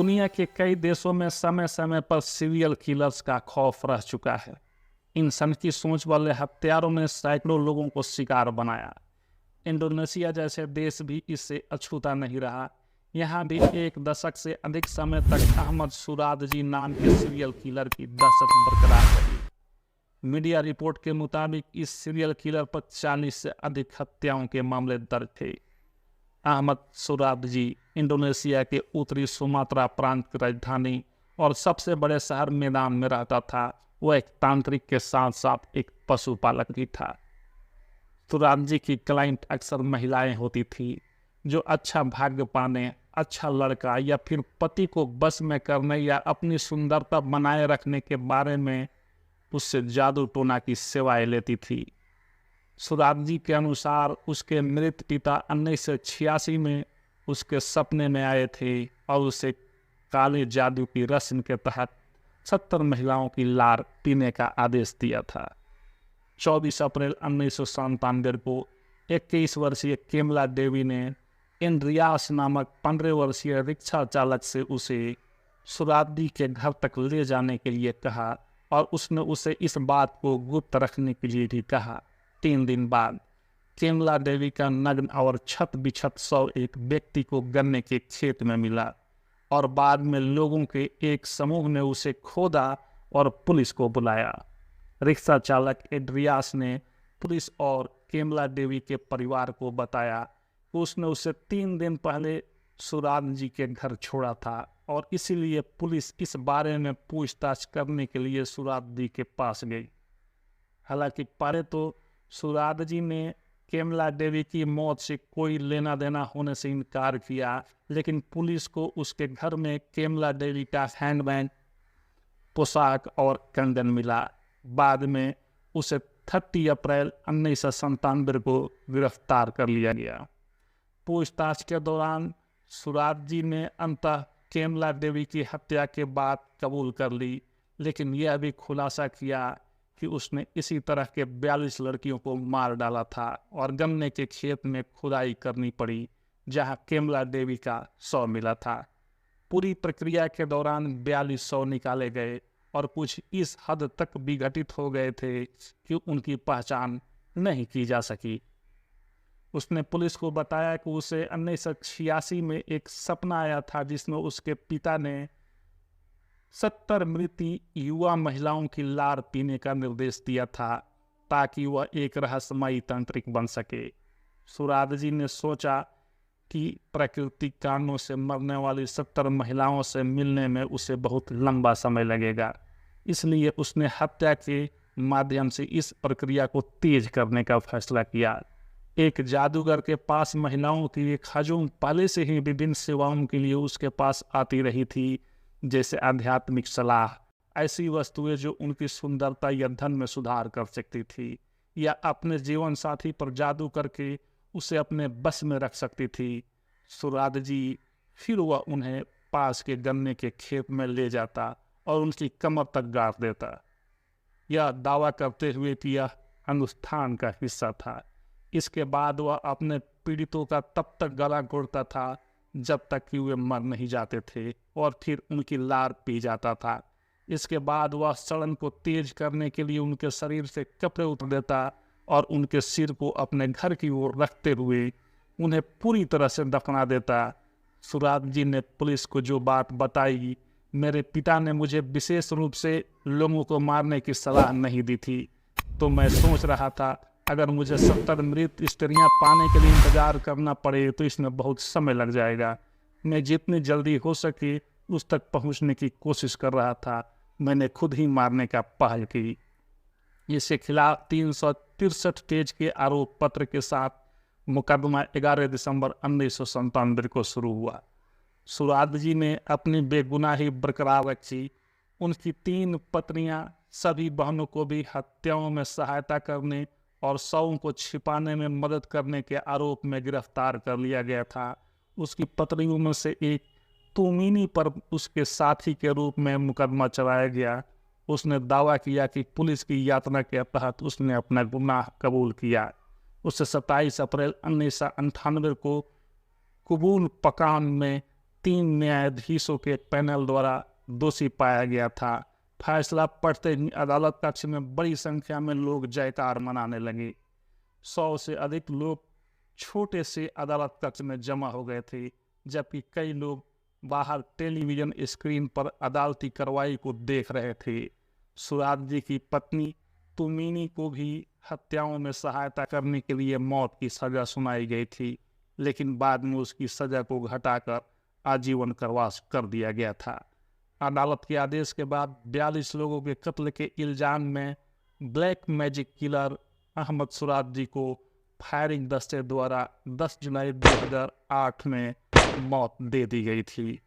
दुनिया के कई देशों में समय समय पर सीरियल किलर्स का खौफ रह चुका है। इन सनकी सोच वाले हत्यारों ने सैकड़ों लोगों को शिकार बनाया। इंडोनेशिया जैसे देश भी इससे अछूता नहीं रहा। यहाँ भी एक दशक से अधिक समय तक अहमद सुरादजी नाम के सीरियल किलर की दहशत बरकरार रही। मीडिया रिपोर्ट के मुताबिक इस सीरियल किलर पर 40 से अधिक हत्याओं के मामले दर्ज थे। अहमद सुरादजी इंडोनेशिया के उत्तरी सुमात्रा प्रांत की राजधानी और सबसे बड़े शहर मैदान में रहता था। वह एक तांत्रिक के साथ साथ एक पशुपालक भी था। सुरादजी की क्लाइंट अक्सर महिलाएं होती थी जो अच्छा भाग्य पाने, अच्छा लड़का या फिर पति को बस में करने या अपनी सुंदरता बनाए रखने के बारे में उससे जादू टोना की सेवाएं लेती थी। सुरादजी के अनुसार उसके मृत पिता 1986 में उसके सपने में आए थे और उसे काले जादू की रस्म के तहत 70 महिलाओं की लार पीने का आदेश दिया था। 24 अप्रैल 1997 को 21 वर्षीय केमला देवी ने इंद्रियास नामक 15 वर्षीय रिक्शा चालक से उसे सुरादजी के घर तक ले जाने के लिए कहा और उसने उसे इस बात को गुप्त रखने के लिए भी कहा। 3 दिन बाद केमला देवी का नग्न और छत बिछत शव एक व्यक्ति को गन्ने के खेत में मिला और बाद में लोगों के एक समूह ने उसे खोदा और पुलिस को बुलाया। रिक्शा चालक एड्रियास ने पुलिस और केमला देवी के परिवार को बताया कि उसने उसे 3 दिन पहले सुरादजी के घर छोड़ा था और इसीलिए पुलिस इस बारे में पूछताछ करने के लिए सुरादजी के पास गई। हालांकि पहले तो सुरादजी ने केमला देवी की मौत से कोई लेना देना होने से इनकार किया, लेकिन पुलिस को उसके घर में केमला देवी का हैंडबैग, पोशाक और कंगन मिला। बाद में उसे 30 अप्रैल 1997 को गिरफ्तार कर लिया गया। पूछताछ के दौरान सुरादजी ने अंततः केमला देवी की हत्या के बाद कबूल कर ली, लेकिन यह भी खुलासा किया कि उसने इसी तरह के 42 लड़कियों को मार डाला था और गन्ने के खेत में खुदाई करनी पड़ी जहां केमला देवी का शव मिला था। पूरी प्रक्रिया के दौरान 42 शव निकाले गए और कुछ इस हद तक विघटित हो गए थे कि उनकी पहचान नहीं की जा सकी। उसने पुलिस को बताया कि उसे 1986 में एक सपना आया था जिसमें उसके पिता ने 70 मृत युवा महिलाओं की लार पीने का निर्देश दिया था ताकि वह एक रहस्यमयी तांत्रिक बन सके। सुरादजी ने सोचा कि प्राकृतिक कारणों से मरने वाली 70 महिलाओं से मिलने में उसे बहुत लंबा समय लगेगा, इसलिए उसने हत्या के माध्यम से इस प्रक्रिया को तेज करने का फैसला किया। एक जादूगर के पास महिलाओं की एक हजूम पहले से ही विभिन्न सेवाओं के लिए उसके पास आती रही थी, जैसे आध्यात्मिक सलाह, ऐसी वस्तुएं जो उनकी सुंदरता या धन में सुधार कर सकती थी, या अपने जीवन साथी पर जादू करके उसे अपने बस में रख सकती थी। सुरादजी फिर वह उन्हें पास के गन्ने के खेत में ले जाता और उनकी कमर तक गाड़ देता, यह दावा करते हुए कि यह अनुष्ठान का हिस्सा था। इसके बाद वह अपने पीड़ितों का तब तक गला घोटता था जब तक कि वे मर नहीं जाते थे और फिर उनकी लार पी जाता था। इसके बाद वह सड़न को तेज करने के लिए उनके शरीर से कपड़े उतार देता और उनके सिर को अपने घर की ओर रखते हुए उन्हें पूरी तरह से दफना देता। सुरादजी ने पुलिस को जो बात बताई, मेरे पिता ने मुझे विशेष रूप से लोगों को मारने की सलाह नहीं दी थी, तो मैं सोच रहा था अगर मुझे 70 मृत स्त्रियां पाने के लिए इंतजार करना पड़े तो इसमें बहुत समय लग जाएगा। मैं जितनी जल्दी हो सके उस तक पहुंचने की कोशिश कर रहा था। मैंने खुद ही मारने का पहल की। इसके खिलाफ 363 पेज के आरोप पत्र के साथ मुकदमा 11 दिसंबर 1997 को शुरू हुआ। सुरादजी ने अपनी बेगुनाही बरकरार रखी। उनकी 3 पत्नियां, सभी बहनों को भी हत्याओं में सहायता करने और शवों को छिपाने में मदद करने के आरोप में गिरफ्तार कर लिया गया था। उसकी पत्नियों में से एक तुमिनी पर उसके साथी के रूप में मुकदमा चलाया गया। उसने दावा किया कि पुलिस की यातना के तहत उसने अपना गुनाह कबूल किया। उसे 27 अप्रैल 1998 को कुबूल पकान में 3 न्यायाधीशों के पैनल द्वारा दोषी पाया गया था। फैसला पढ़ते ही अदालत कक्ष में बड़ी संख्या में लोग जयकार मनाने लगे। 100 से अधिक लोग छोटे से अदालत कक्ष में जमा हो गए थे, जबकि कई लोग बाहर टेलीविजन स्क्रीन पर अदालती कार्रवाई को देख रहे थे। सुराज जी की पत्नी तुमिनी को भी हत्याओं में सहायता करने के लिए मौत की सजा सुनाई गई थी, लेकिन बाद में उसकी सजा को घटाकर आजीवन कारावास कर दिया गया था। अदालत के आदेश के बाद 42 लोगों के कत्ल के इल्जाम में ब्लैक मैजिक किलर अहमद सुराज जी को फायरिंग दस्ते द्वारा 10 जुलाई 2008 में मौत दे दी गई थी।